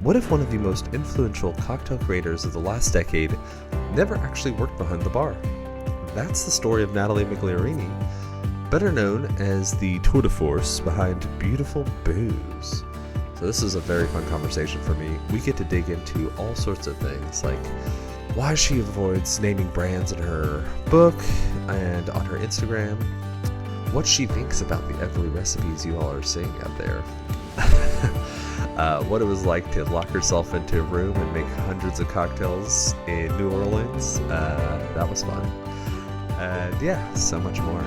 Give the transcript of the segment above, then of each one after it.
What if one of the most influential cocktail creators of the last decade never actually worked behind the bar? That's the story of Natalie Migliarini, better known as the tour de force behind Beautiful Booze. So this is a very fun conversation for me. We get to dig into all sorts of things, like why she avoids naming brands in her book and on her Instagram, what she thinks about the ugly recipes you all are seeing out there, what it was like to lock herself into a room and make hundreds of cocktails in New Orleans. That was fun. And yeah, so much more.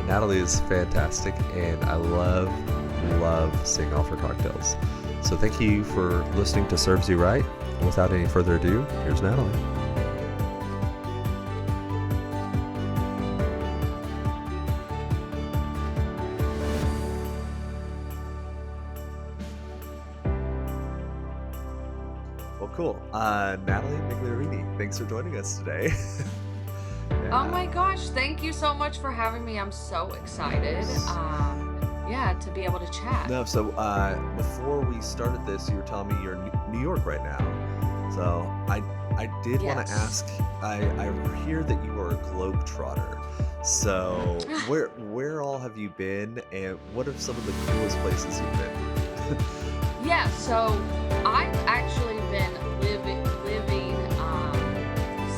Natalie is fantastic, and I love seeing all of her cocktails. So thank you for listening to Serves You Right. Without any further ado, here's Natalie. Well, cool. Natalie Migliarini, thanks for joining us today. Oh Yeah. my gosh, thank you so much for having me. I'm so excited. Yeah, to be able to chat. No, so before we started this, you were telling me you're in New York right now. So I did want to Yes. ask. I hear that you are a globetrotter. So where all have you been, and what are some of the coolest places you've been? Yeah, so I've actually been living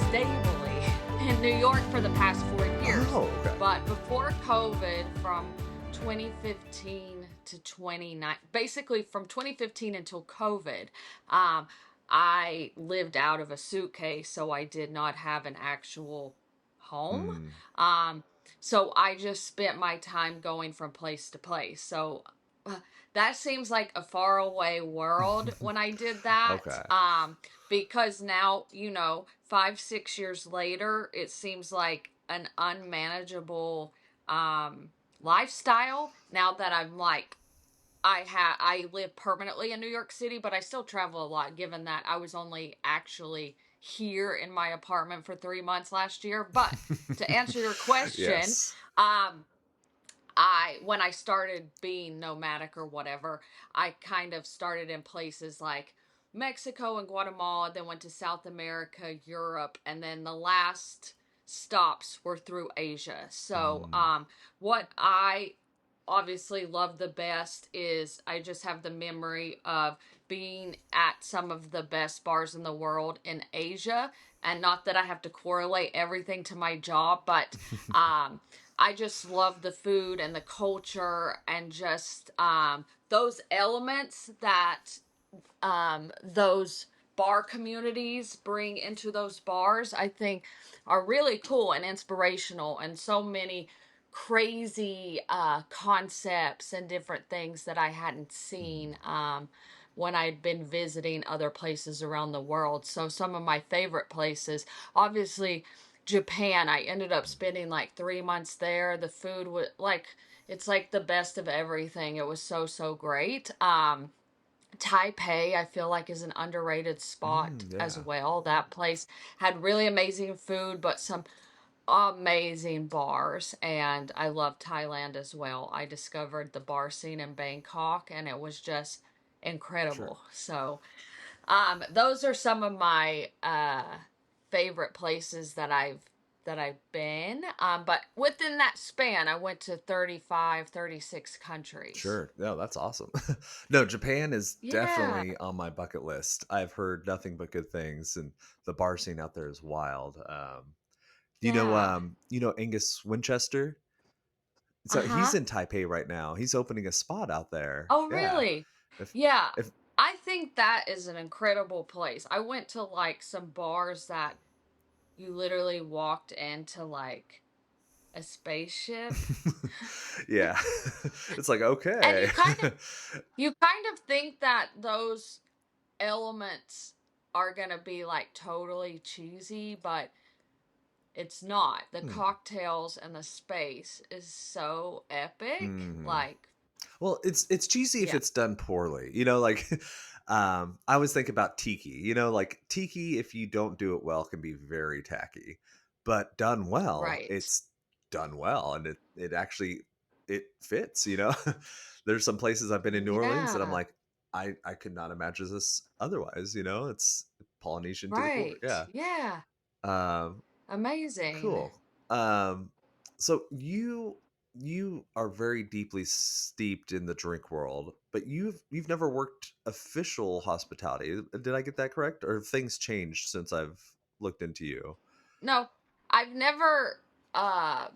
stably in New York for the past 4 years. Oh, okay. But before COVID, from 2015 to 29, basically from 2015 until COVID, um, I lived out of a suitcase, so I did not have an actual home. Mm, Um, so I just spent my time going from place to place. So uh, that seems like a faraway world when I did that. okay. Because now, 5, 6 years later, it seems like an unmanageable um lifestyle now that I'm like I live permanently in New York City, but I still travel a lot given that I was only actually here in my apartment for 3 months last year. But to answer your question, Yes. um I when I started being nomadic or whatever, I kind of started in places like Mexico and Guatemala, then went to South America, Europe, and then the last stops were through Asia. So, Mm, what I obviously love the best is I just have the memory of being at some of the best bars in the world in Asia. And not that I have to correlate everything to my job, but I just love the food and the culture and just those elements that those bar communities bring into those bars, I think are really cool and inspirational, and so many crazy concepts and different things that I hadn't mm, seen when I'd been visiting other places around the world. So some of my favorite places, obviously Japan. I ended up spending like 3 months there. The food was like it's like the best of everything. It was so great. Taipei, I feel like, is an underrated spot as yeah. well. That place had really amazing food, but some amazing bars. And I love Thailand as well. I discovered the bar scene in Bangkok, and it was just Sure. incredible. So, those are some of my favorite places that I've been. But within that span, I went to 35, 36 countries. Sure. No, that's awesome. No, Japan is Yeah. definitely on my bucket list. I've heard nothing but good things, and the bar scene out there is wild. Yeah. You know Angus Winchester? So he's Uh-huh. in Taipei right now. He's opening a spot out there. Oh, Yeah. really? If Yeah. if I think that is an incredible place. I went to like some bars that you literally walked into like a spaceship. yeah. It's like, And okay. you kind of think that those elements are going to be like totally cheesy, but it's not. The Hmm. cocktails and the space is so epic. Mhm. Like, Well, it's cheesy if yeah. it's done poorly. You know, like I always think about tiki. You know, like tiki if you don't do it well can be very tacky. But done well, Right. it's done well and it actually it fits, you know. There's some places I've been in New Orleans that I'm Yeah. like, I could not imagine this otherwise. It's Polynesian to the core. Right. Yeah. Yeah. Um, Amazing. cool. So you are very deeply steeped in the drink world, but you've never worked official hospitality. Did I get that correct? Or have things changed since I've looked into you? No, I've never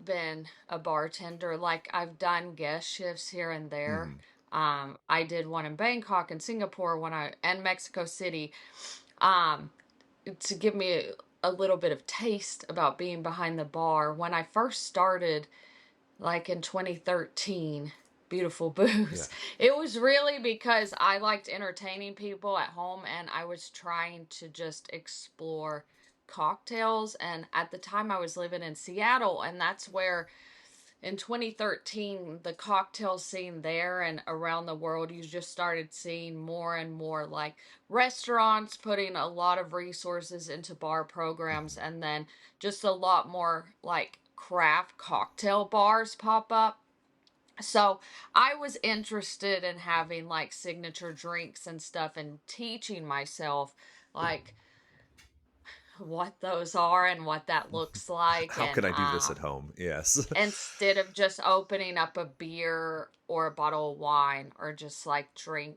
been a bartender. Like I've done guest shifts here and there. Hmm. I did one in Bangkok and Singapore when I and Mexico City. Um to give me a little bit of taste about being behind the bar. When I first started, like in 2013, beautiful Yeah. booze, it was really because I liked entertaining people at home and I was trying to just explore cocktails. And at the time, I was living in Seattle, and that's where in 2013 the cocktail scene there and around the world, you just started seeing more and more like restaurants putting a lot of resources into bar programs, Hmm. and then just a lot more like craft cocktail bars pop up. So I was interested in having like signature drinks and stuff and teaching myself like what those are and what that looks like. How And can I do this at home? Yes. instead of just opening up a beer or a bottle of wine or just like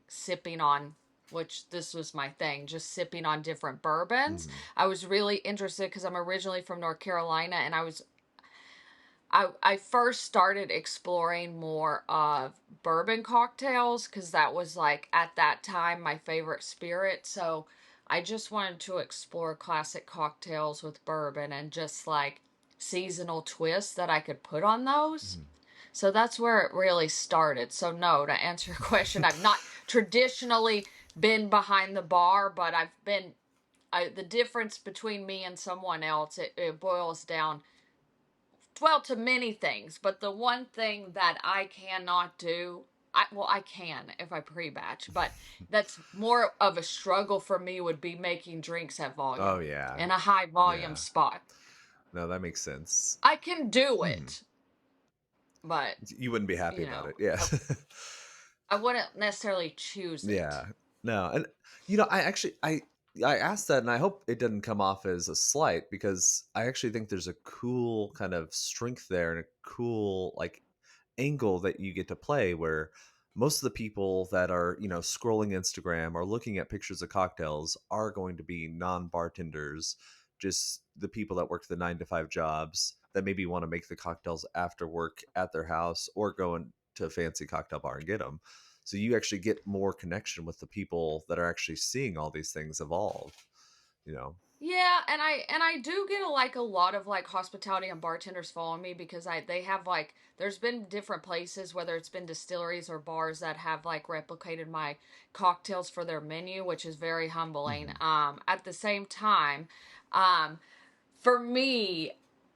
sipping on, which this was my thing, just sipping on different bourbons. Hmm. I was really interested because I'm originally from North Carolina, and I first started exploring more of bourbon cocktails because that was like at that time my favorite spirit. So I just wanted to explore classic cocktails with bourbon and just like seasonal twists that I could put on those. Hmm. So that's where it really started. So no, to answer your question, I've not traditionally been behind the bar, but the difference between me and someone else, it boils down, well, to many things, but the one thing that I cannot do, I can if I pre-batch, but that's more of a struggle for me would be making drinks at Oh volume yeah. in a high volume Yeah. spot. No, that makes sense. I can do Mhm. it, but You wouldn't be happy you about know, it. Yeah. I wouldn't necessarily choose it. Yeah. No, and I actually I asked that and I hope it didn't come off as a slight because I actually think there's a cool kind of strength there and a cool like angle that you get to play where most of the people that are, scrolling Instagram or looking at pictures of cocktails are going to be non-bartenders, just the people that work the 9 to 5 jobs that maybe want to make the cocktails after work at their house or go into a fancy cocktail bar and get them. So you actually get more connection with the people that are actually seeing all these things evolve, you know. Yeah, and I do get a lot of like hospitality and bartenders following me because I they have like there's been different places, whether it's been distilleries or bars, that have like replicated my cocktails for their menu, which is very humbling. Hmm. At the same time, um for me,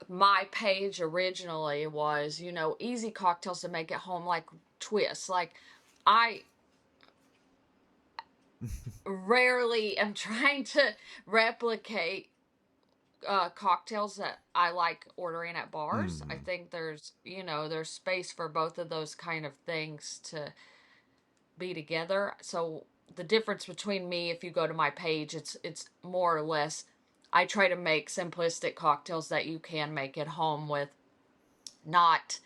my page originally was, easy cocktails to make at home, like twists. Like I rarely am trying to replicate cocktails that I like ordering at bars. I Hmm. think there's space for both of those kind of things to be together. So the difference between me, if you go to my page, it's more or less I try to make simplistic cocktails that you can make at home with not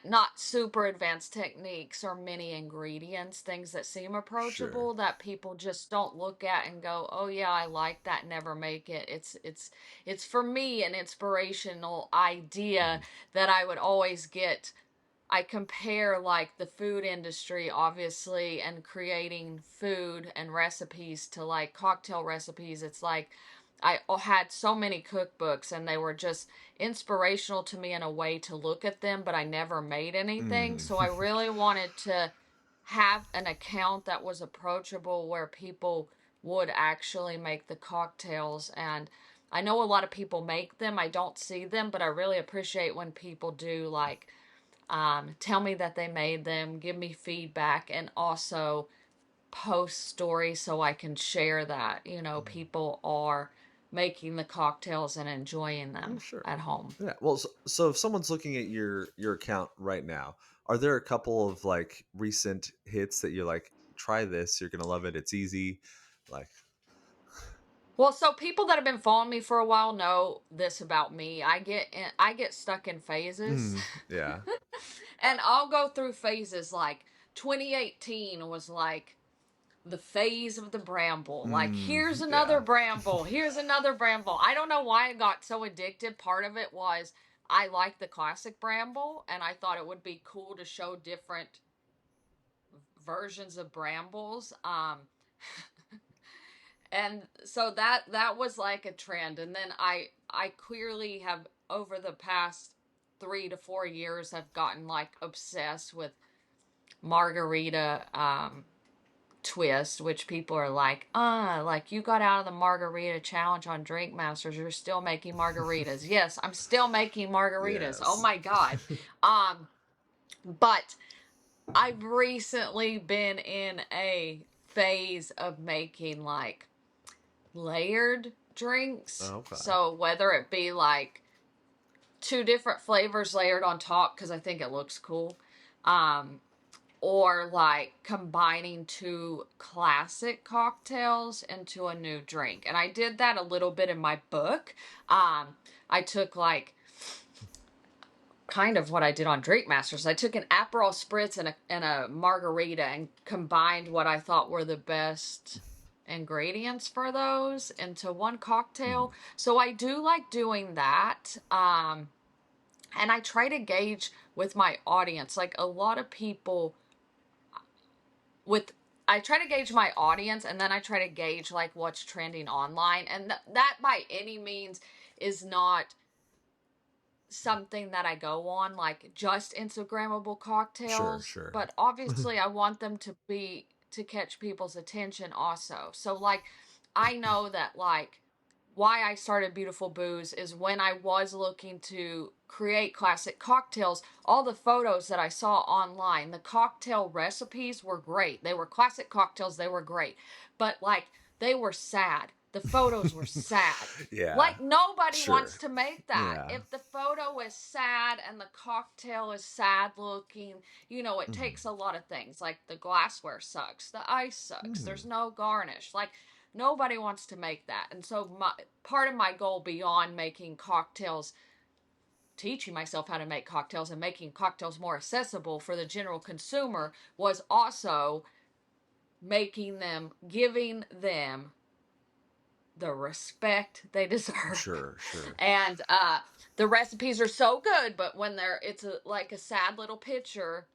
not super advanced techniques or many ingredients, things that seem Sure. approachable that people just don't look at and go, oh yeah, I like that, never make it. It's for me an inspirational idea Hmm. that I would always get. I compare like the food industry, obviously, and creating food and recipes to like cocktail recipes. It's like I had so many cookbooks and they were just inspirational to me in a way to look at them, but I never made anything. Hmm. So I really wanted to have an account that was approachable where people would actually make the cocktails. And I know a lot of people make them. I don't see them, but I really appreciate when people do like tell me that they made them, give me feedback, and also post stories so I can share that. People are making the cocktails and enjoying Oh, them sure. at home. Yeah. Well, so if someone's looking at your account right now, are there a couple of like recent hits that you're like, try this, you're gonna love it, it's easy. Like, Well, so people that have been following me for a while know this about me. I get stuck in phases. yeah. And I'll go through phases. Like 2018 was like the phase of the bramble. Like, here's another Yeah. bramble. Here's another bramble. I don't know why I got so addicted. Part of it was I like the classic bramble, and I thought it would be cool to show different versions of brambles. And so that was like a trend. And then I clearly have, over the past 3 to 4 years, have gotten like obsessed with margarita twist, which people are like you got out of the margarita challenge on Drinkmasters, you're still making margaritas. Yes, I'm still making margaritas. Oh Yes. my god. But I've recently been in a phase of making like layered drinks. Okay. So whether it be like two different flavors layered on top because I think it looks cool, or like combining two classic cocktails into a new drink. And I did that a little bit in my book. I took like kind of what I did on Drink Masters. I took an Aperol spritz and a margarita and combined what I thought were the best ingredients for those into one cocktail. So I do like doing that. And I try to gauge with my audience. Like a lot of people with I try to gauge my audience, and then I try to gauge like what's trending online, and that by any means is not something that I go on, like just Instagrammable Sure, cocktails, sure. but obviously I want them to catch people's attention also. So like I know that like why I started Beautiful Booze is when I was looking to create classic cocktails, all the photos that I saw online, the cocktail recipes were great. They were classic cocktails, they were great. But like they were sad. The photos were sad. Yeah. Like nobody Sure. wants to make that. Yeah. If the photo is sad and the cocktail is sad looking, it Mhm. takes a lot of things. Like the glassware sucks, the ice sucks, there's no garnish. Like nobody wants to make that. And so part of my goal beyond making cocktails, teaching myself how to make cocktails and making cocktails more accessible for the general consumer, was also giving them the respect they deserve. Sure, sure. And the recipes are so good, but when it's like a sad little picture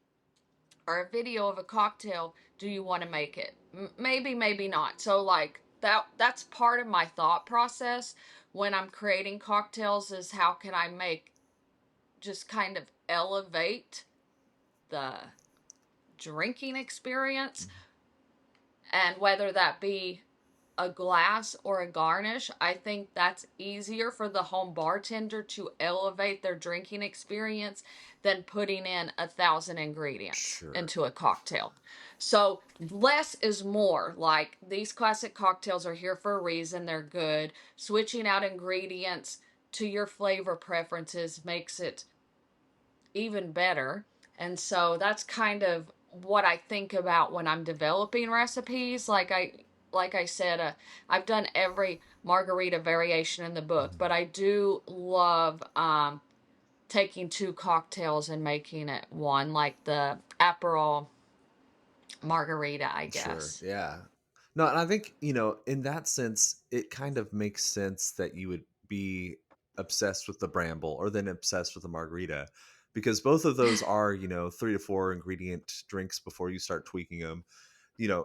or a video of a cocktail, do you want to make it? Maybe, maybe not. So like that's part of my thought process when I'm creating cocktails, is how can I just kind of elevate the drinking experience, and whether that be a glass or a garnish, I think that's easier for the home bartender to elevate their drinking experience than putting in 1,000 ingredients Sure. into a cocktail. So less is more. Like these classic cocktails are here for a reason. They're good. Switching out ingredients to your flavor preferences makes it even better. And so that's kind of what I think about when I'm developing recipes. Like I said, I've done every margarita variation in the book, but I do love taking two cocktails and making it one, like the Aperol margarita, I Sure. guess. Yeah. No, and I think, in that sense, it kind of makes sense that you would be obsessed with the bramble or then obsessed with the margarita, because both of those are, 3 to 4 ingredient drinks before you start tweaking them.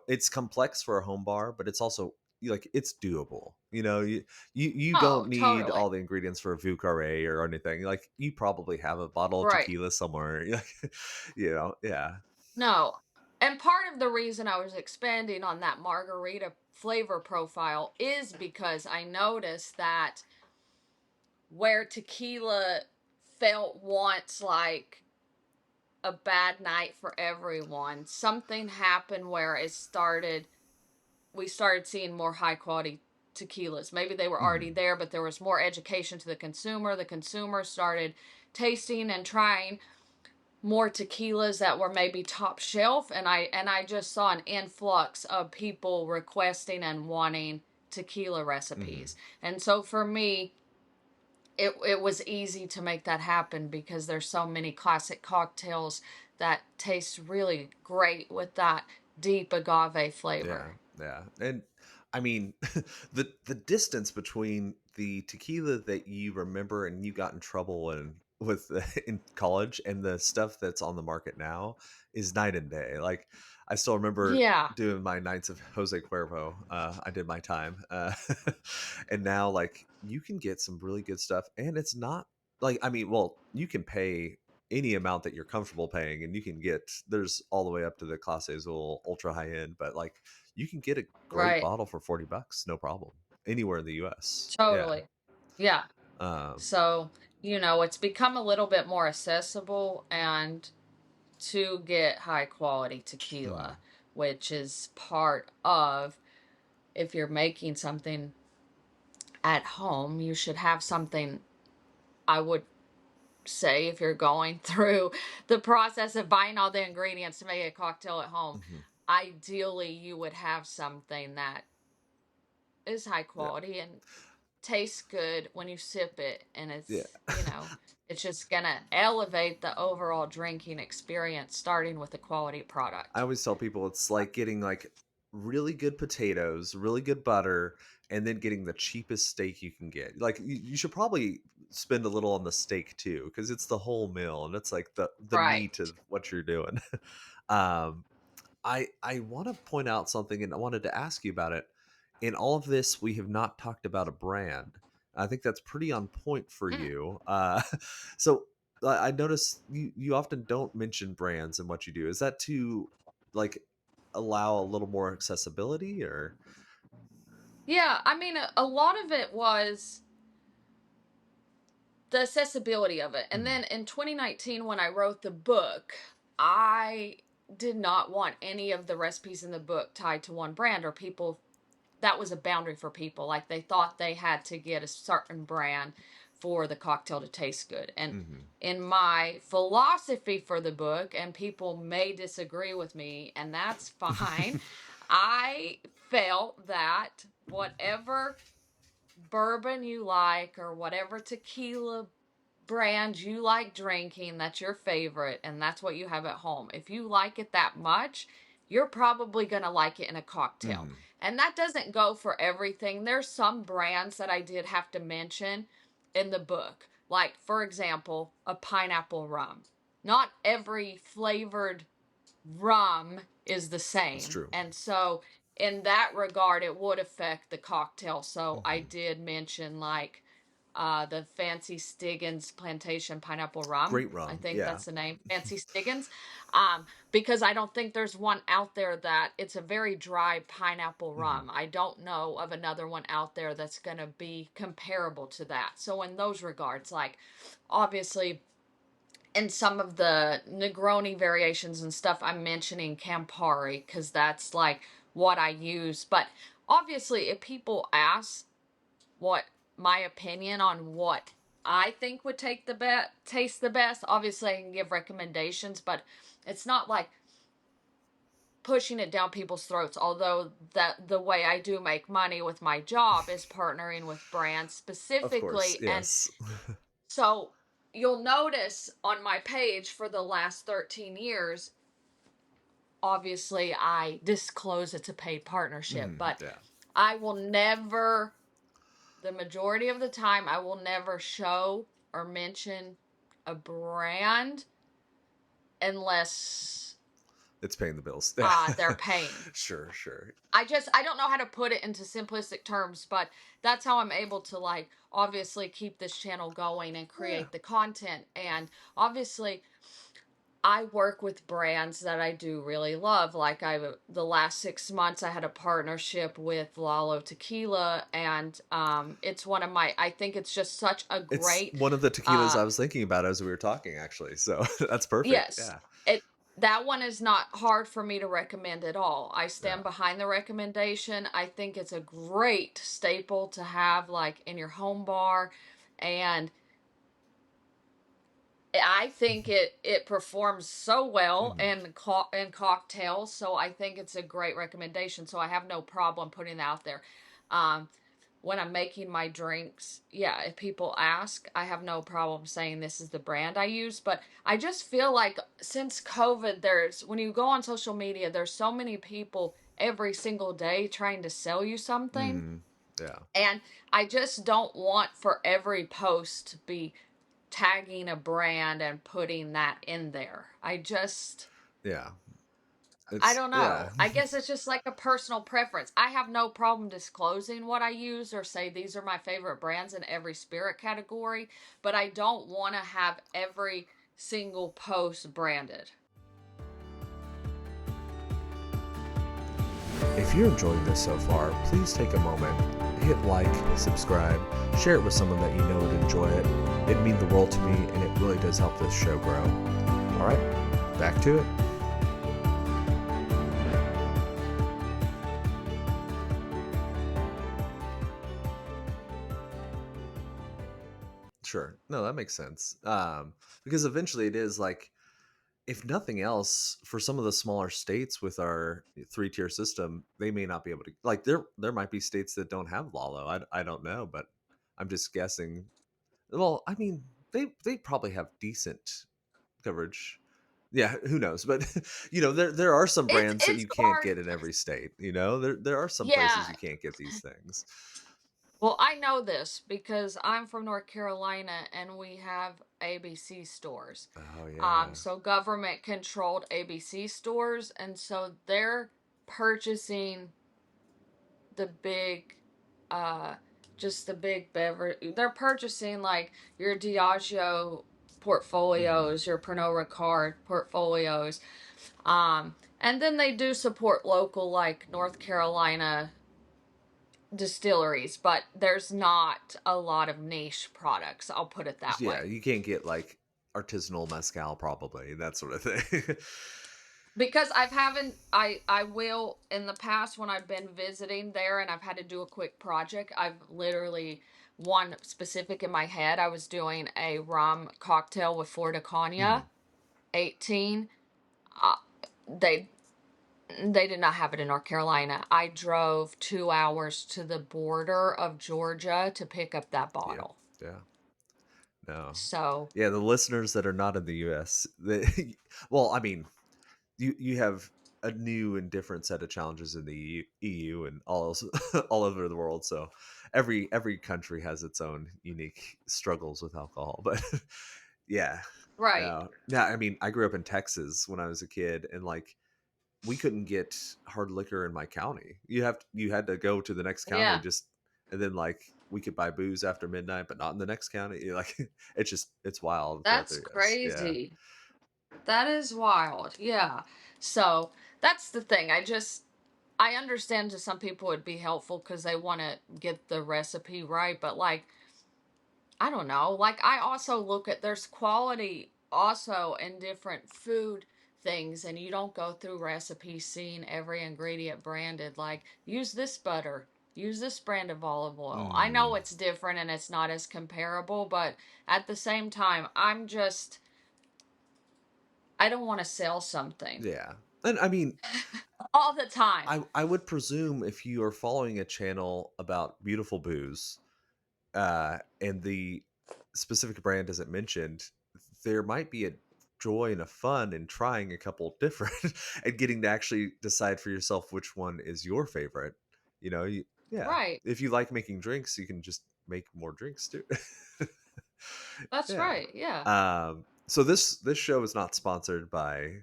It's complex for a home bar, but it's also like it's doable. You don't Oh, need totally. all the ingredients for a vieux carre or anything. Like you probably have a bottle of Right. tequila somewhere. Yeah. No. And part of the reason I was expanding on that margarita flavor profile is because I noticed that where tequila felt once like a bad night for everyone, something happened where we started seeing more high quality tequilas. Maybe they were already Mhm. there, but there was more education to the consumer. The consumer started tasting and trying more tequilas that were maybe top shelf, and I just saw an influx of people requesting and wanting tequila Hmm. recipes. And so for me, it was easy to make that happen because there's so many classic cocktails that taste really great with that deep agave Yeah, flavor. yeah. And I mean, the distance between the tequila that you remember and you got in trouble in with in college and the stuff that's on the market now is night and day. Like I still remember Yeah, doing my nights of Jose Cuervo. I did my time, and now like you can get some really good stuff, and it's not like I mean, well, you can pay any amount that you're comfortable paying, and you can get there's all the way up to the Clase Azul ultra high end, but like you can get a great right. bottle for $40, no problem, anywhere in the US. Yeah. Totally. Yeah. Um, So, it's become a little bit more accessible and to get high quality mhm. tequila, which is part of if you're making something at home, you should have something. I would say if you're going through the process of buying all the ingredients to make a cocktail at home, Mhm. ideally you would have something that is high Yeah. quality and tastes good when you sip it, and Yeah. it's just gonna elevate the overall drinking experience starting with a quality I product. always tell people it's like getting like really good potatoes, really good butter, and then getting the cheapest steak you can get. Like you should probably spend a little on the steak too, because it's the whole meal and it's like the Right. meat of what you're doing. um, I want to point out something, and I wanted to ask you about it. In all of this, we have not talked about a brand. I think that's pretty on point for Mm. you. So I notice you often don't mention brands and what you do. Is that to like allow a little more accessibility, or? Yeah, I mean, a lot of it was the accessibility of it. And Mhm. then in 2019, when I wrote the book, I did not want any of the recipes in the book tied to one brand, or people that was a boundary for people. Like they thought they had to get a certain brand for the cocktail to taste good. And Mhm. in my philosophy for the book, and people may disagree with me, and that's fine, I felt that whatever bourbon you like or whatever tequila brand you like drinking that's your favorite and that's what you have at home, if you like it that much, you're probably going to like it in a cocktail. Mhm. And that doesn't go for everything. There's some brands that I did have to mention in the book, like for example a pineapple rum. Not every flavored rum is the That's same. true. And so, in that regard, it would affect the cocktail. So, I Mhm. did mention like the Fancy Stiggins Plantation Pineapple Rum. Great I rum. think Yeah. that's the name, Fancy Stiggins. Because I don't think there's one out there that it's a very dry pineapple Mhm. rum. I don't know of another one out there that's going to be comparable to that. So, in those regards, like obviously and some of the Negroni variations and stuff, I'm mentioning Campari because that's like what I use. But obviously, if people ask what my opinion on what I think would taste the best, obviously I can give recommendations, but it's not like pushing it down people's throats. Although that the way I do make money with my job is partnering with brands Of course. specifically, and Yes. so you'll notice on my page for the last 13 years, obviously I disclose it's a paid partnership, Mhm. but Yeah. I will never, the majority of the time, I will never show or mention a brand unless It's paying the bills. Yeah. they're paying. Sure. Sure. I don't know how to put it into simplistic terms, but that's how I'm able to like obviously keep this channel going and Yeah. create the content. And obviously I work with brands that I do really love. Like the last 6 months, I had a partnership with Lalo Tequila, and it's one of my. I think it's just such a It's great. one of the tequilas Uh, I was thinking about as we were talking, actually. So that's perfect. yes, Yeah. it that one is not hard for me to recommend at all. I Yeah. stand behind the recommendation. I think it's a great staple to have like in your home bar, and I think it performs so well Hmm. in cocktails, so I think it's a great recommendation. So I have no problem putting it out there. Um, when I'm making my drinks, yeah, if people ask, I have no problem saying this is the brand I use. But I just feel like since COVID, there's when you go on social media, there's so many people every single day trying to sell you something. Hmm. Yeah. And I just don't want for every post to be tagging a brand and putting that in there. Yeah. I It's don't yeah. know. I guess it's just like a personal preference. I have no problem disclosing what I use or say these are my favorite brands in every spirit category, but I don't want to have every single post branded. If you're enjoying this so far, please take a moment, hit like, subscribe, share it with someone that you know would enjoy it. It'd mean the world to me, and it really does help this show grow. All right, back to it. Sure. No, that makes sense. Because eventually it is like, if nothing else, for some of the smaller states with our three-tier system, they may not be able to, like, there might be states that don't have Lalo. I don't know, but I'm just guessing. Well, I mean, they probably have decent coverage. Yeah, who knows? But there are some It's brands that it's you can't hard. get in every state. There are some places Yeah. you can't get these things. Well, I know this because I'm from North Carolina and we have ABC stores. Oh yeah. So government controlled ABC stores, and so they're purchasing the big, uh, just the big beverage. They're purchasing like your Diageo Hmm. portfolios, your Pernod Ricard portfolios, and then they do support local like North Carolina distilleries, but there's not a lot of niche products. I'll put it that Yeah, way. you can't get like artisanal mezcal, probably that sort of thing. Because I've haven't I will in the past when I've been visiting there and I've had to do a quick project, I've literally one specific in my head. I was doing a rum cocktail with Florida Hmm. Cognac 18. Uh, they they did not have it in North Carolina. I drove 2 hours to the border of Georgia to pick up that Yeah. bottle. Yeah. No. So, Yeah, the listeners that are not in the U.S. Well, I mean, you have a new and different set of challenges in the EU and all over the world. So every country has its own unique struggles with alcohol. But yeah, right. no, yeah. I mean, I grew up in Texas when I was a kid, and like we couldn't get hard liquor in my county. You had to go to the next county Yeah. just, and then like we could buy booze after midnight, but not in the next county. Like it's wild throughout That's the U.S. Yeah. crazy. That is wild. Yeah. So that's the thing. I understand to some people it'd be helpful because they want to get the recipe right, but like, I don't know. Like, I also look at there's quality also in different food things, and you don't go through recipes seeing every ingredient branded. Like, use this butter, use this brand of olive oil. I know Hmm. it's different and it's not as comparable, but at the same time, I don't want to sell something Yeah. And I mean, all the time. I would presume if you are following a channel about beautiful booze, and the specific brand isn't mentioned, there might be a joy and a fun in trying a couple different and getting to actually decide for yourself which one is your favorite. Yeah. Right. If you like making drinks, you can just make more drinks too. That's Yeah. right. Yeah. So this show is not sponsored by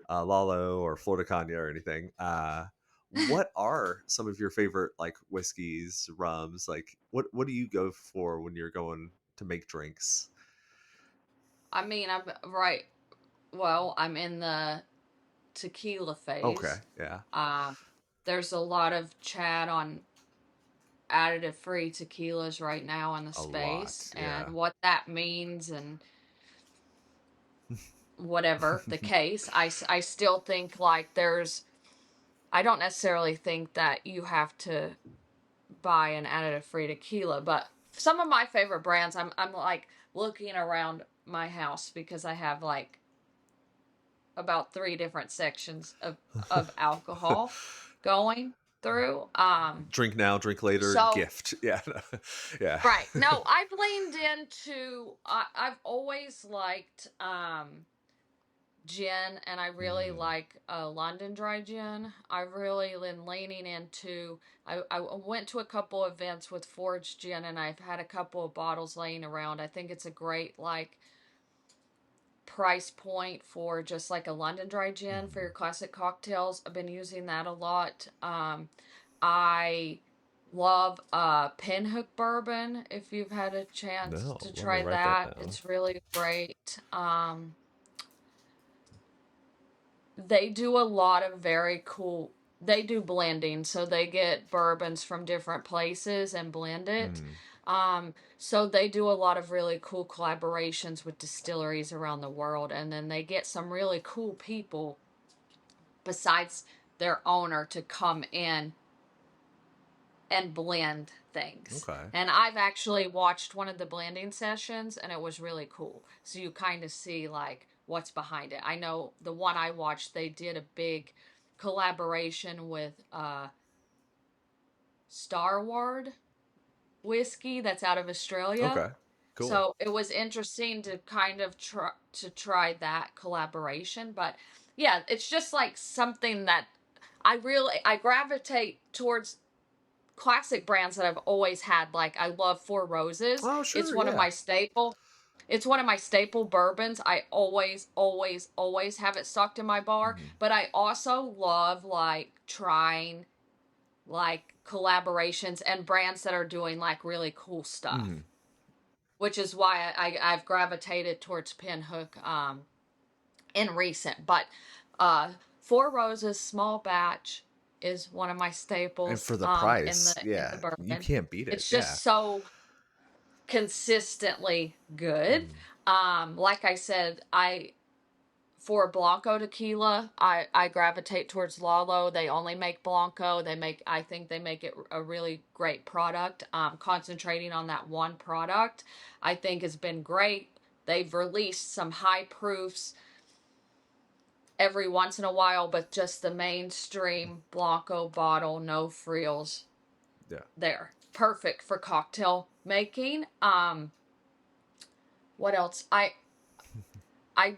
Lalo or Florida Cognac or anything. What are some of your favorite like whiskeys, rums? Like what do you go for when you're going to make drinks? I mean, I'm right. Well, I'm in the tequila Okay, phase. yeah, Um, there's a lot of chat on additive free tequilas right now in the a space lot, and yeah. what that means and whatever the case. I still think like I don't necessarily think that you have to buy an additive free tequila, but some of my favorite brands, I'm like looking around my house because I have like about three different sections of alcohol going through. Drink now, drink later, So gift. Yeah. Yeah. right. No, I've leaned into I've always liked gin, and I really Mm, like London dry gin. I've really been leaning into. I went to a couple events with Forge Gin, and I've had a couple of bottles laying around. I think it's a great like price point for just like a London dry gin for mm. your classic cocktails. I've been using that a lot. I love Pinhook bourbon. If you've had a chance No, to let me try write that that, down. it's really great. They do a lot of very cool. They do blending, so they get bourbons from different places and blend it. Mm, So they do a lot of really cool collaborations with distilleries around the world, and then they get some really cool people besides their owner to come in and blend things. okay. And I've actually watched one of the blending sessions, and it was really cool. So you kind of see like what's behind it. I know the one I watched, they did a big collaboration with Starward whiskey that's out of Australia. Okay. Cool. So it was interesting to kind of try that collaboration. But yeah, it's just like something that I gravitate towards classic brands that I've always had. Like I love Four Roses. Oh, It's sure. one of Yeah. my staple. It's one of my staple bourbons. I always have it stocked in my bar. Mm, But I also love like trying like collaborations and brands that are doing like really cool stuff, mm. which is why I've gravitated towards Pinhook in recent. But uh, Four Roses small batch is one of my And staples for the in price, the yeah, you bourbon. can't beat it. It's Yeah. just so consistently good. Mm. Like I said, I for Blanco tequila, I gravitate towards Lalo. They only make Blanco. I think they make it a really great product. Concentrating on that one product, I think has been great. They've released some high proofs every once in a while, but just the mainstream Blanco bottle, no frills Yeah. there. Perfect for cocktail making. What else? I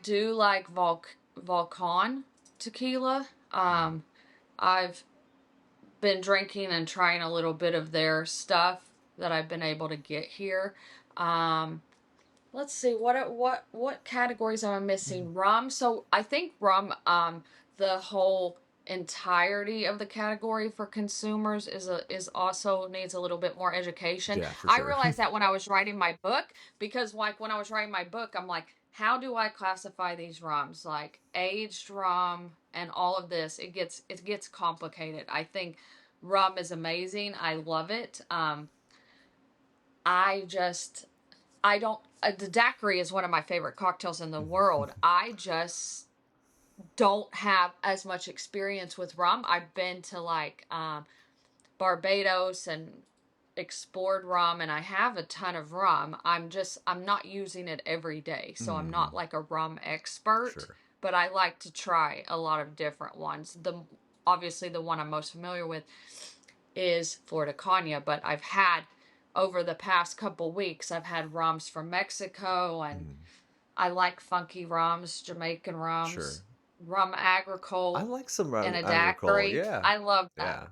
do like Volcan tequila. Mm. I've been drinking and trying a little bit of their stuff that I've been able to get here. Um, let's see what categories am I Mm. missing? Rum. So I think rum. The whole entirety of the category for consumers is also needs a little bit more education. Yeah, for I sure. realized that when I was writing my book, because like when I was writing my book, I'm like, how do I classify these rums? Like aged rum and all of this, it gets complicated. I think rum is amazing. I love it. I just I don't. The daiquiri is one of my favorite cocktails in the world. I just don't have as much experience with rum. I've been to like Barbados and explored rum, and I have a ton of rum. I'm not using it every day, so I'm Mm. not like a rum expert. Sure. But I like to try a lot of different ones. The obviously the one I'm most familiar with is Florida Cana, but I've had over the past couple weeks, I've had rums from Mexico, and Mm. I like funky rums, Jamaican Sure. rums, rum I agricole like some in a agricole. daiquiri. Yeah. I love that. Yeah.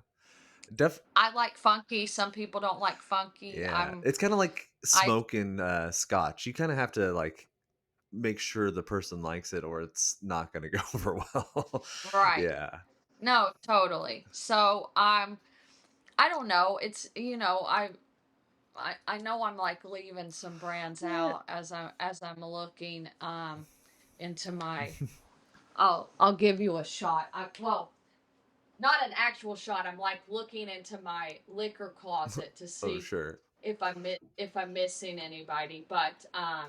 Def. I like funky. Some people don't like funky. Yeah. It's kind of like I smoking scotch. You kind of have to like make sure the person likes it, or it's not going to go over well. right. Yeah. No, totally. So I don't know. It's I know I'm like leaving some brands Yeah. out as I'm looking into my. I'll give you a shot. Well, not an actual shot. I'm like looking into my liquor closet to Oh, see sure. if I'm missing anybody. But I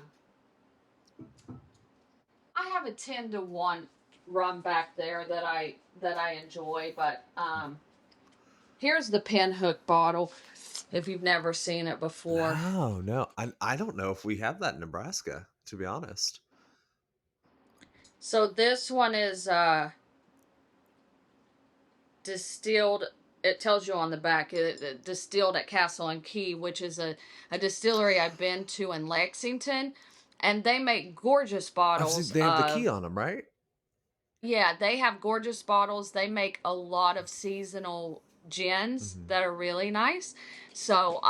have a 10-1 rum back there that I enjoy. But here's the Pinhook bottle. If you've never seen it before, No, no. I don't know if we have that in Nebraska. to be honest. So this one is distilled. It tells you on the back, distilled at Castle and Key, which is a distillery I've been to in Lexington, and they make gorgeous I've seen bottles they have the key of. on them, right? Yeah, they have gorgeous bottles. They make a lot of seasonal gins Hmm. that are really nice. So,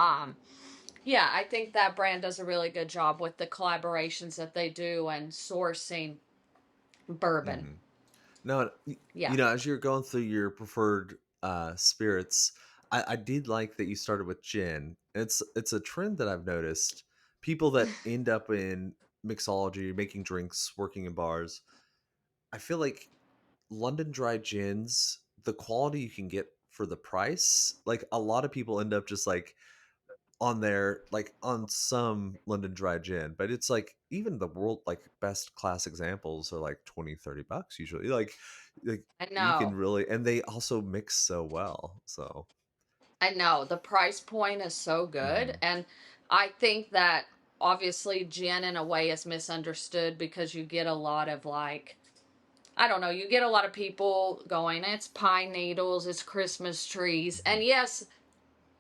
yeah, I think that brand does a really good job with the collaborations that they do and sourcing bourbon. Hmm. No, Yeah. as you're going through your preferred spirits, I did like that you started with gin. It's a trend that I've noticed. People that end up in mixology, making drinks, working in bars. I feel like London dry gins, the quality you can get for the price, like a lot of people end up just like on their like on some London dry gin, but it's like even the world like best class examples are like 20-30 bucks usually. Like I you can know. really, and they also mix so well. So I know. The price point is so hmm. good. And I think that obviously gin in a way is misunderstood because you get a lot of like, I don't know, you get a lot of people going, it's pine needles, it's Christmas trees. Hmm. And yes,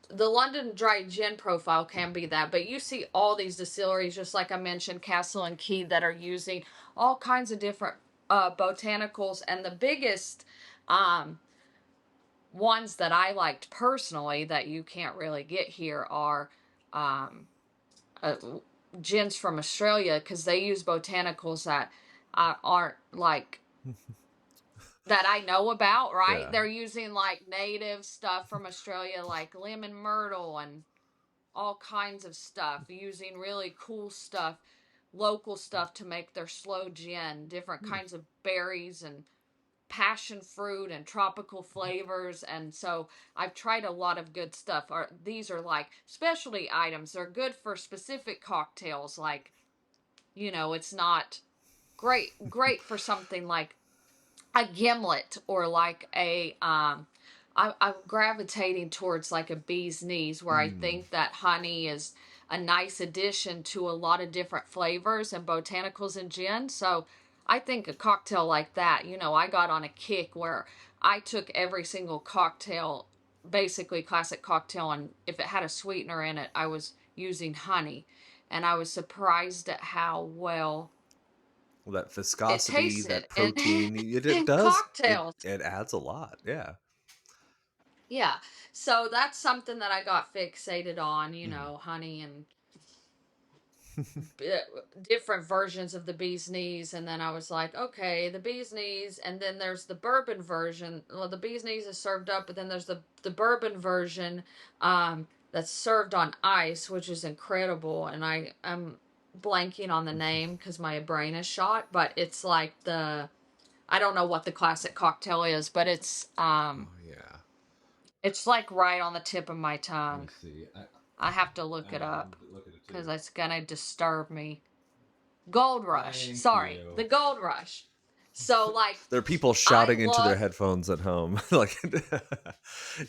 the London dry gin profile can be that, but you see all these distilleries, just like I mentioned, Castle and Key, that are using all kinds of different botanicals. And the biggest um, ones that I liked personally that you can't really get here are um, uh, gins from Australia, because they use botanicals that aren't like that I know about, right? Yeah. They're using like native stuff from Australia, like lemon myrtle and all kinds of stuff, using really cool stuff, local stuff to make their slow gin, different Hmm. kinds of berries and passion fruit and tropical flavors. And so I've tried a lot of good stuff. These are like specialty items. They're good for specific cocktails, like, it's not great for something like a gimlet, or like I'm gravitating towards like a bee's knees, where I Mm. think that honey is a nice addition to a lot of different flavors and botanicals in gin. So I think a cocktail like that, I got on a kick where I took every single cocktail, basically classic cocktail, and if it had a sweetener in it, I was using honey. And I was surprised at how well Well, that it viscosity, tasted that in, protein, it in does cocktails. it adds a lot. Yeah. Yeah. So that's something that I got fixated on, Hmm. honey and uh, different versions of the bee's knees. And then I was like, okay, the bee's knees. And then there's the bourbon version. Well, the bee's knees is served up, but then there's the bourbon version that's served on ice, which is incredible. And I'm blanking on the name because my brain is shot, but it's like I don't know what the classic cocktail is, but Oh yeah. it's like right on the tip of my Let me tongue. see. I have to look it I'm up looking at it because too. it's gonna disturb me. Gold Rush. Thank Sorry, you. the Gold Rush. So like, There are people I shouting into their love headphones at home. Like,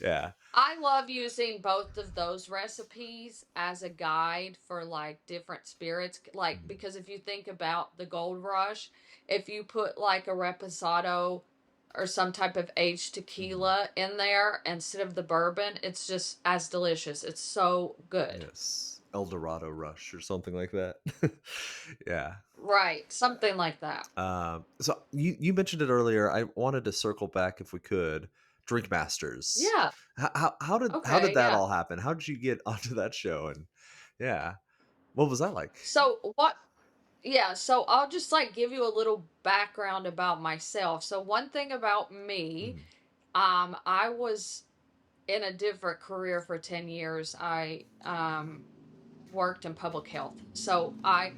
yeah. I love using both of those recipes as a guide for like different spirits. Like, Mhm. because if you think about the Gold Rush, if you put like a reposado or some type of aged Mhm. tequila in there instead of the bourbon, it's just as delicious. It's so good. Yes. El Dorado Rush or something like that. Yeah. Right, something like that. So you mentioned it earlier. I wanted to circle back if we could. Drinkmasters. Yeah. How did Okay, that yeah. all happen? How did you get onto that show? And yeah, what was that like? So what Yeah, so I'll just like give you a little background about myself. So one thing about me, Mhm. I was in a different career for 10 years. I worked in public health. So I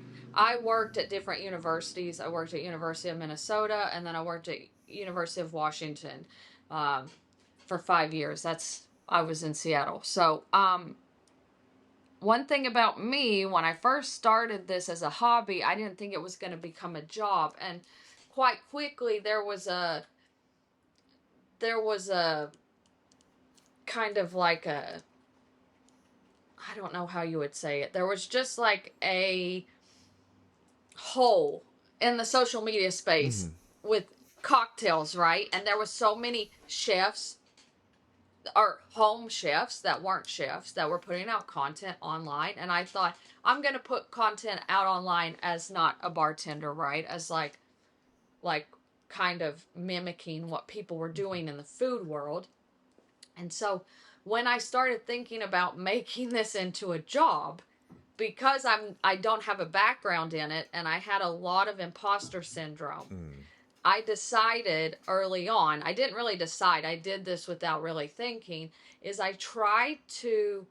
worked at different universities. I worked at University of Minnesota, and then I worked at University of Washington um, for 5 years. I was in Seattle. So one thing about me, when I first started this as a hobby, I didn't think it was going to become a job. And quite quickly, there was a kind of like I don't know how you would say it. There was just like hole in the social media space Hmm. with cocktails, right? And there was so many chefs or home chefs that weren't chefs that were putting out content online, and I thought I'm going to put content out online as not a bartender, right? As like kind of mimicking what people were doing in the food world. And so when I started thinking about making this into a job, because I don't have a background in it and I had a lot of imposter syndrome, Mm. I decided early on, I didn't really decide, I did this without really thinking, is I tried to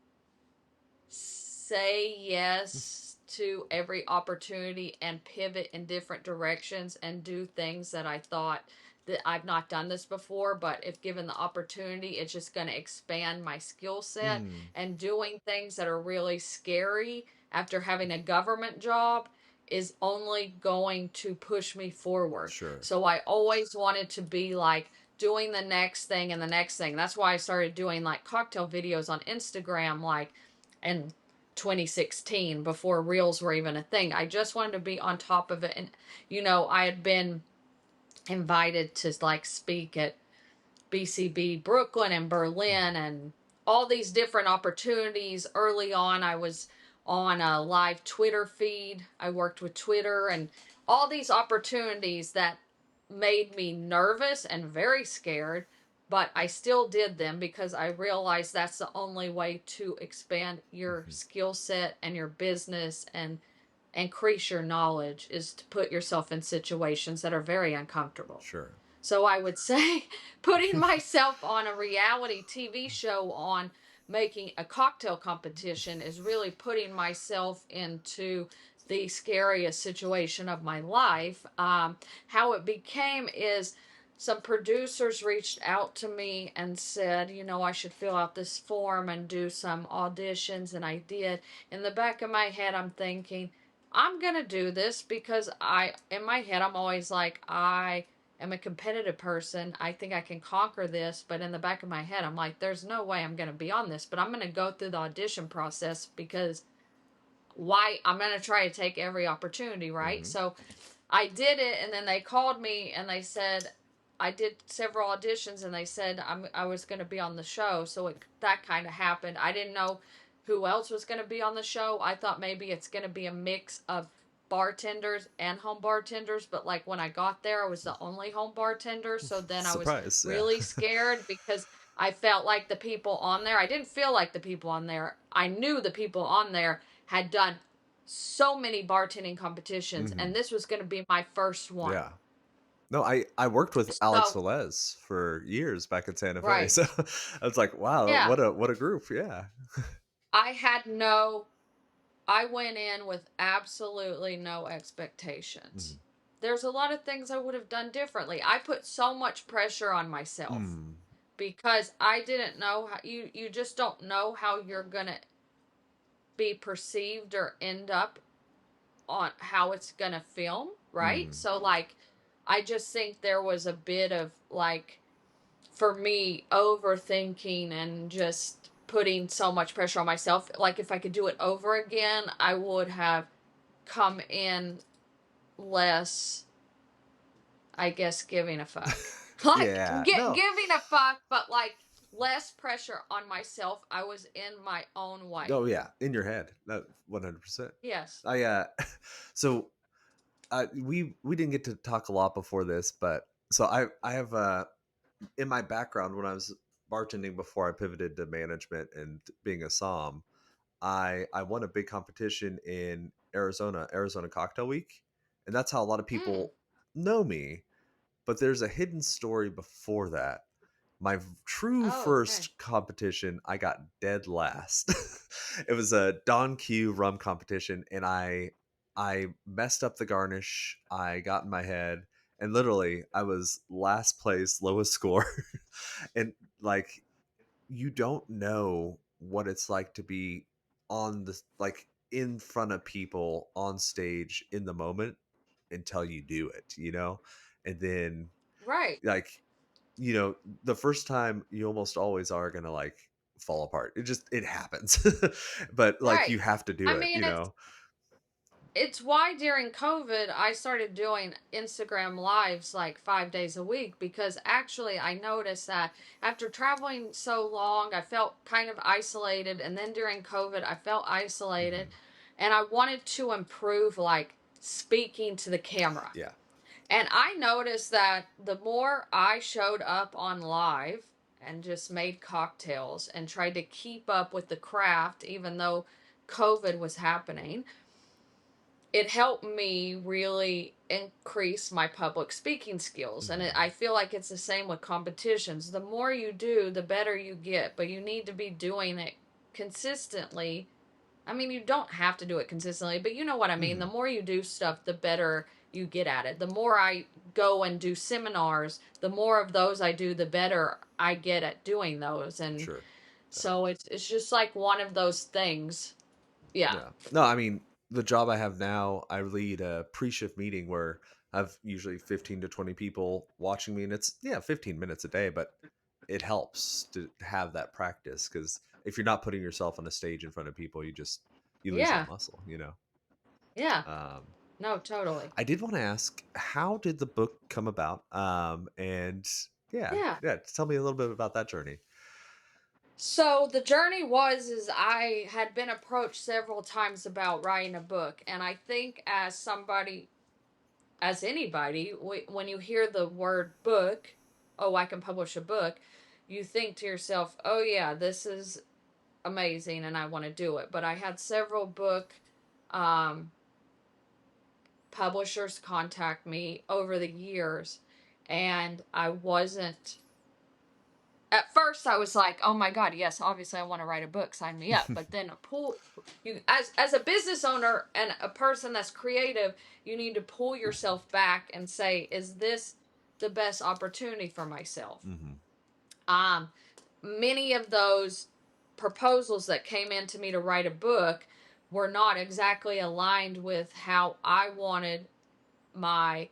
say yes to every opportunity and pivot in different directions and do things that I thought that I've not done this before, but if given the opportunity, it's just going to expand my skill set. Mm. And doing things that are really scary after having a government job is only going to push me forward. Sure. So I always wanted to be like doing the next thing and the next thing. That's why I started doing like cocktail videos on Instagram, like, and 2016 before reels were even a thing. I just wanted to be on top of it. And, I had been invited to like speak at BCB Brooklyn and Berlin and all these different opportunities. Early on, I was on a live Twitter feed. I worked with Twitter and all these opportunities that made me nervous and very scared, but I still did them because I realized that's the only way to expand your Hmm. skill set and your business and increase your knowledge is to put yourself in situations that are very uncomfortable. Sure. So I would say putting myself on a reality TV show on making a cocktail competition is really putting myself into the scariest situation of my life. How it became is some producers reached out to me and said, I should fill out this form and do some auditions. And I did. In the back of my head, I'm thinking, I'm going to do this because in my head, I'm always like, I am a competitive person. I think I can conquer this. But in the back of my head, I'm like, there's no way I'm going to be on this. But I'm going to go through the audition process because why? I'm going to try to take every opportunity, right? Hmm. So I did it. And then they called me and they said, I did several auditions and they said I was going to be on the show. So that kind of happened. I didn't know who else was going to be on the show. I thought maybe it's going to be a mix of bartenders and home bartenders, but like when I got there I was the only home bartender, so then I was Surprise. Yeah. really scared because I felt like the people on there, I didn't feel like the people on there, I knew the people on there had done so many bartending competitions Hmm. and this was going to be my first one. Yeah. No, I worked with Alex So Velez for years back in Santa Fe. right, So I was like, wow, yeah, what a group. Yeah. I had no I went in with absolutely no expectations. Mhm. There's a lot of things I would have done differently. I put so much pressure on myself Mm. because I didn't know how you just don't know how you're going to be perceived or end up on how it's going to film, right? Mm. So like I just think there was a bit of like for me overthinking and just putting so much pressure on myself. Like if I could do it over again, I would have come in less, I guess, giving a fuck. Like Yeah. No. giving a fuck, but like less pressure on myself. I was in my own way. Oh yeah, in your head. No, 100%. Yes. I so we didn't get to talk a lot before this, but so I have in my background when I was bartending before I pivoted to management and being a som, I won a big competition in Arizona Cocktail Week, and that's how a lot of Mm. people know me. But there's a hidden story before that. My true Oh, okay. first competition, I got dead last. It was a Don Q rum competition, and I messed up the garnish. I got in my head, and literally I was last place, lowest score. And like you don't know what it's like to be on the like in front of people on stage in the moment until you do it, and then Right. like the first time you almost always are gonna like fall apart. It happens. But like Right. you have to do I it, mean, it's it's why during COVID I started doing Instagram lives like 5 days a week, because actually I noticed that after traveling so long, I felt kind of isolated. And then during COVID, I felt isolated Hmm. and I wanted to improve like speaking to the camera. Yeah. And I noticed that the more I showed up on live and just made cocktails and tried to keep up with the craft, even though COVID was happening, it helped me really increase my public speaking skills. And Hmm. I feel like it's the same with competitions. The more you do, the better you get, but you need to be doing it consistently. I mean, you don't have to do it consistently, but you know what I mean. The Hmm. more you do stuff, the better you get at it. The more I go and do seminars, the more of those I do, the better I get at doing those. And Sure. so it's just like one of those things. Yeah. Yeah. No, I mean, the job I have now, I lead a pre-shift meeting where I have usually 15 to 20 people watching me, and it's, yeah, 15 minutes a day, but it helps to have that practice, because if you're not putting yourself on a stage in front of people, you lose that Yeah. muscle, Yeah. Um, No, totally. I did want to ask, how did the book come about? And yeah, Yeah. yeah, tell me a little bit about that journey. So the journey was is I had been approached several times about writing a book, and I think as somebody, as anybody, when you hear the word book, oh, I can publish a book, you think to yourself, oh yeah, this is amazing and I want to do it. But I had several book um, publishers contact me over the years, and I wasn't, at first I was like, oh my god, yes, obviously I want to write a book, sign me up. But then pull you, as a business owner and a person that's creative, you need to pull yourself back and say, is this the best opportunity for myself? Hmm. Um Many of those proposals that came in to me to write a book were not exactly aligned with how I wanted my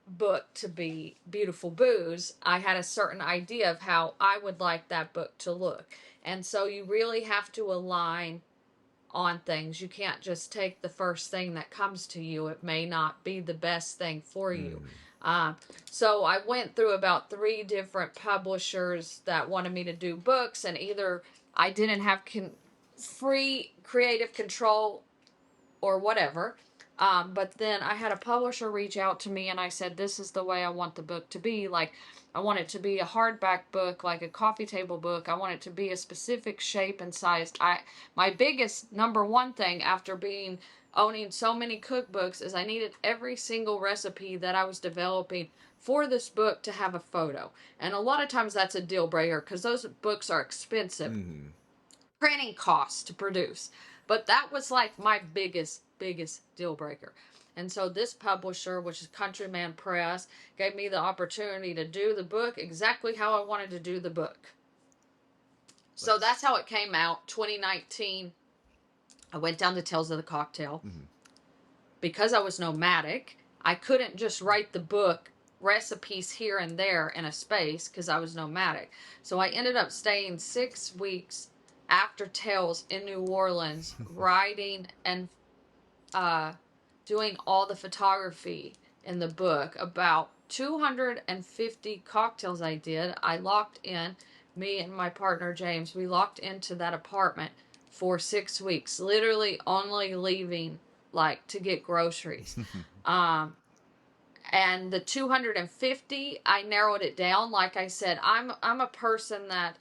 book to be, Beautiful Booze. I had a certain idea of how I would like that book to look. And so you really have to align on things. You can't just take the first thing that comes to you. It may not be the best thing for you. Mm. Um, so I went through about 3 different publishers that wanted me to do books, and either I didn't have free creative control or whatever. But then I had a publisher reach out to me and I said, this is the way I want the book to be. Like, I want it to be a hardback book, like a coffee table book. I want it to be a specific shape and size. My biggest number one thing after owning so many cookbooks is I needed every single recipe that I was developing for this book to have a photo. And a lot of times that's a deal breaker because those books are expensive. Hmm. Printing costs to produce. But that was like my biggest deal breaker. And so this publisher, which is Countryman Press, gave me the opportunity to do the book exactly how I wanted to do the book. So that's Nice. how it came out. 2019, I went down to Tales of the Cocktail. Hmm. Because I was nomadic, I couldn't just write the book recipes here and there in a space because I was nomadic. So I ended up staying 6 weeks after Tales in New Orleans, writing and uh, doing all the photography in the book. About 250 cocktails I did. I locked in, me and my partner James, we locked into that apartment for 6 weeks, literally only leaving like to get groceries. Um, and the 250, I narrowed it down. Like I said, I'm a person that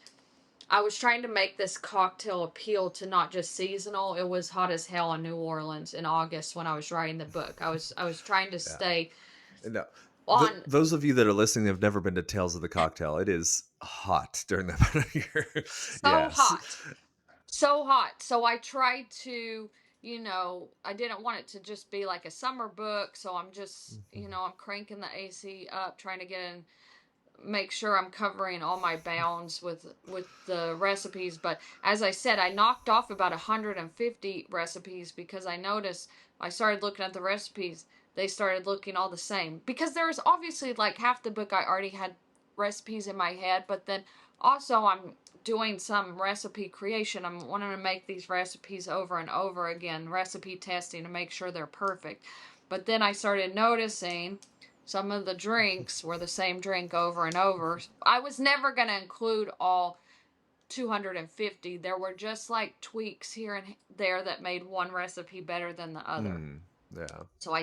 I was trying to make this cocktail appeal to not just seasonal. It was hot as hell in New Orleans in August when I was writing the book. I was trying to Yeah. stay No. on. Those of you that are listening have never been to Tales of the Cocktail. It is hot during that part of the year. So Yes. hot. So hot. So I tried to, I didn't want it to just be like a summer book. So I'm just, Mhm. I'm cranking the AC up, trying to make sure I'm covering all my bounds with the recipes. But as I said, I knocked off about 150 recipes because I noticed I started looking at the recipes. They started looking all the same because there's obviously like half the book I already had recipes in my head, but then also I'm doing some recipe creation. I'm wanting to make these recipes over and over again, recipe testing to make sure they're perfect. But then I started noticing some of the drinks were the same drink over and over. I was never going to include all 250. There were just like tweaks here and there that made one recipe better than the other. Yeah. So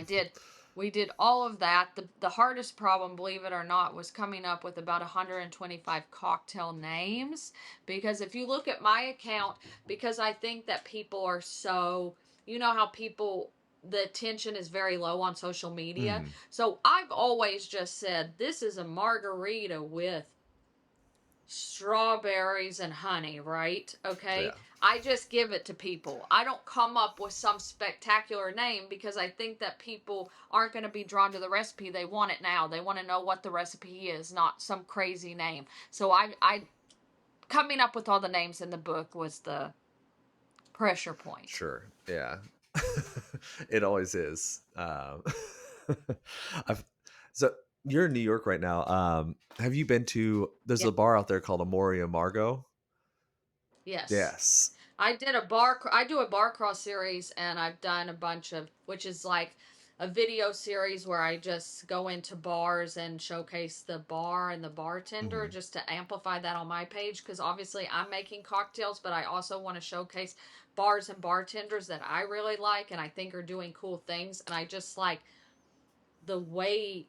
we did all of that. The hardest problem, believe it or not, was coming up with about 125 cocktail names. Because if you look at my account, because I think that people are so, you know how people, the attention is very low on social media. So I've always just said, this is a margarita with strawberries and honey, right? Okay. Yeah. I just give it to people. I don't come up with some spectacular name because I think that people aren't going to be drawn to the recipe. They want it now. They want to know what the recipe is, not some crazy name. So I coming up with all the names in the book was the pressure point. Sure. Yeah. It always is. I've, so you're in New York right now. Have you been to? There's Yeah. a bar out there called Amoria Margot. Yes. Yes. I do a bar crawl series, and I've done a bunch of, which is like a video series where I just go into bars and showcase the bar and the bartender just to amplify that on my page. Because obviously I'm making cocktails, but I also want to showcase bars and bartenders that I really like and I think are doing cool things. And I just like the way,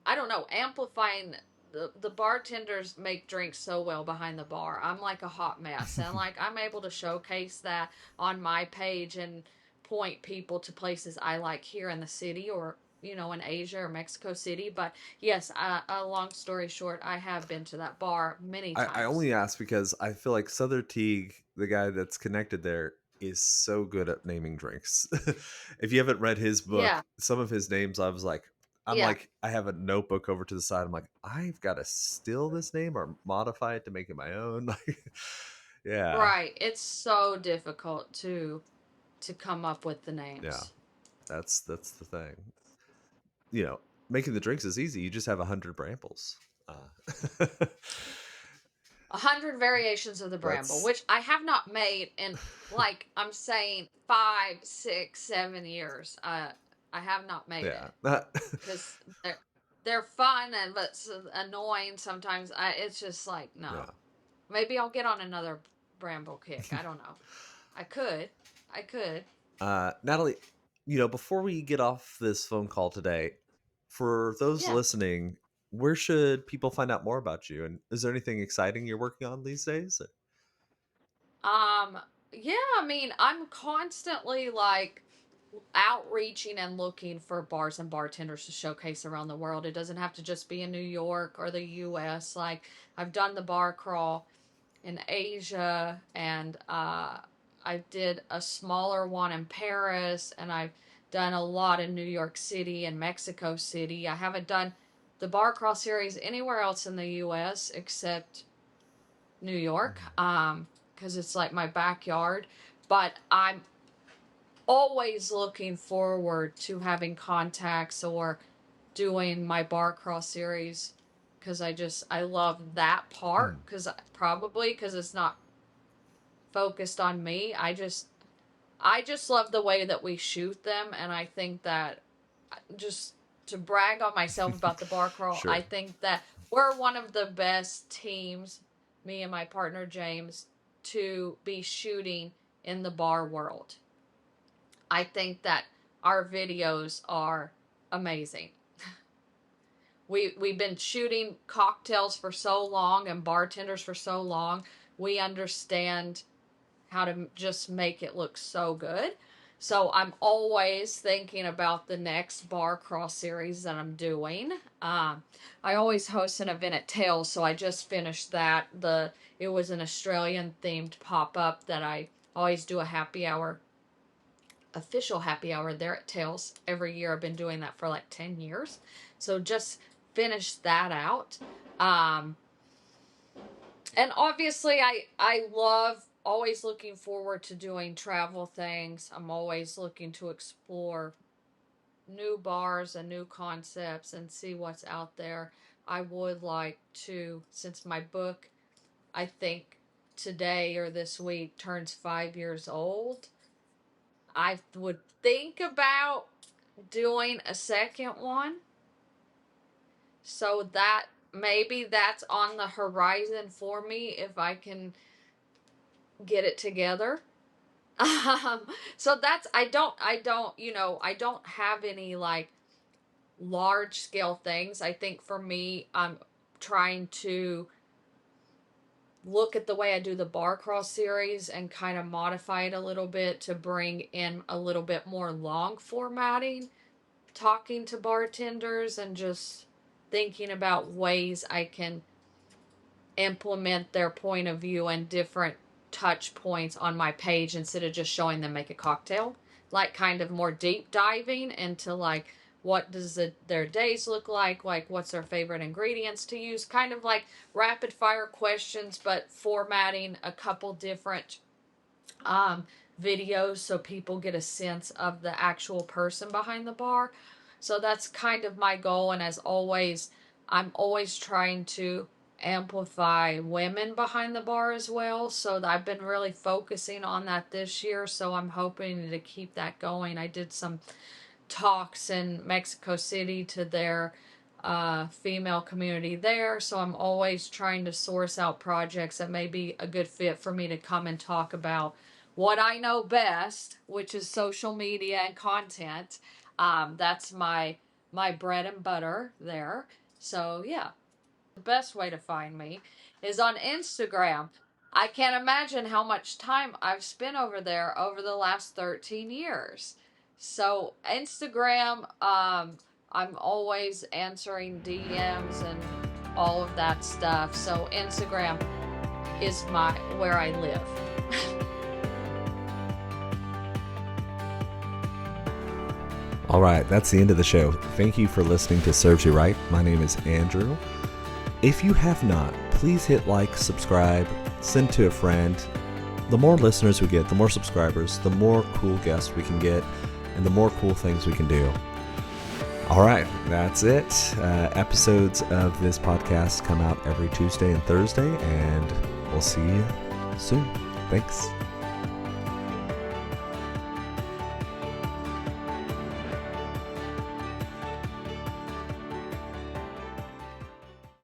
I don't know, amplifying the bartenders make drinks so well behind the bar. I'm like a hot mess, and like I'm able to showcase that on my page and point people to places I like here in the city, or in Asia or Mexico City. But yes, a long story short, I have been to that bar many I times. only ask because I feel like Souther Teague, the guy that's connected there, is so good at naming drinks. If you haven't read his book, Yeah, some of his names, I'm yeah, like, I have a notebook over to the side. I'm like, I've got to steal this name or modify it to make it my own. Like, yeah, right. It's so difficult to come up with the yeah, names. that's the thing. Making the drinks is easy. You just have 100 brambles. Uh, 100 variations of the bramble, that's which I have not made in, like, I'm saying 5, 6, 7 years. I have not made it yeah. because they're fun and but annoying sometimes. It's just like, no. Yeah. Maybe I'll get on another bramble kick. I don't know. I could. I could. Natalie, before we get off this phone call today, for those Yeah. listening, where should people find out more about you? And is there anything exciting you're working on these days? Um. Yeah. I mean, I'm constantly like outreaching and looking for bars and bartenders to showcase around the world. It doesn't have to just be in New York or the US. Like I've done the bar crawl in Asia, and I did a smaller one in Paris, and I've done a lot in New York City and Mexico City. I haven't done the bar crawl series anywhere else in the US except New York, because it's like my backyard. But I'm always looking forward to having contacts or doing my bar crawl series, because I love that part, Mm. because it's not focused on me. I just love the way that we shoot them, and I think that, just to brag on myself about the bar crawl, I Sure. think that we're one of the best teams, me and my partner James, to be shooting in the bar world. I think that our videos are amazing. We've been shooting cocktails for so long and bartenders for so long. We understand how to just make it look so good. So I'm always thinking about the next bar crawl series that I'm doing. I always host an event at Tails, so I just finished that. It was an Australian themed pop up that I always do a happy hour, official happy hour there at Tails every year. I've been doing that for like 10 years. So just finished that out. Um, and obviously I love always looking forward to doing travel things. I'm always looking to explore new bars and new concepts and see what's out there. I would like to, since my book, I think today or this week turns 5 years old, I would think about doing a second one. So that maybe that's on the horizon for me if I can get it together. So that's I don't I don't have any like large scale things. I think for me, I'm trying to look at the way I do the bar crawl series and kind of modify it a little bit to bring in a little bit more long formatting, talking to bartenders and just thinking about ways I can implement their point of view and different touch points on my page instead of just showing them make a cocktail. Like kind of more deep diving into like what does their days look like what's their favorite ingredients to use, kind of like rapid fire questions, but formatting a couple different videos so people get a sense of the actual person behind the bar. So that's kind of my goal, and as always, I'm always trying to amplify women behind the bar as well. So I've been really focusing on that this year, so I'm hoping to keep that going. I did some talks in Mexico City to their female community there, so I'm always trying to source out projects that may be a good fit for me to come and talk about what I know best, which is social media and content. That's my bread and butter there. So yeah, the best way to find me is on Instagram. I can't imagine how much time I've spent over there over the last 13 years. So Instagram, I'm always answering DMs and all of that stuff. So Instagram is where I live. All right, that's the end of the show. Thank you for listening to Serves You Right. My name is Andrew. If you have not, please hit like, subscribe, send to a friend. The more listeners we get, the more subscribers, the more cool guests we can get, and the more cool things we can do. All right, that's it. Episodes of this podcast come out every Tuesday and Thursday, and we'll see you soon. Thanks.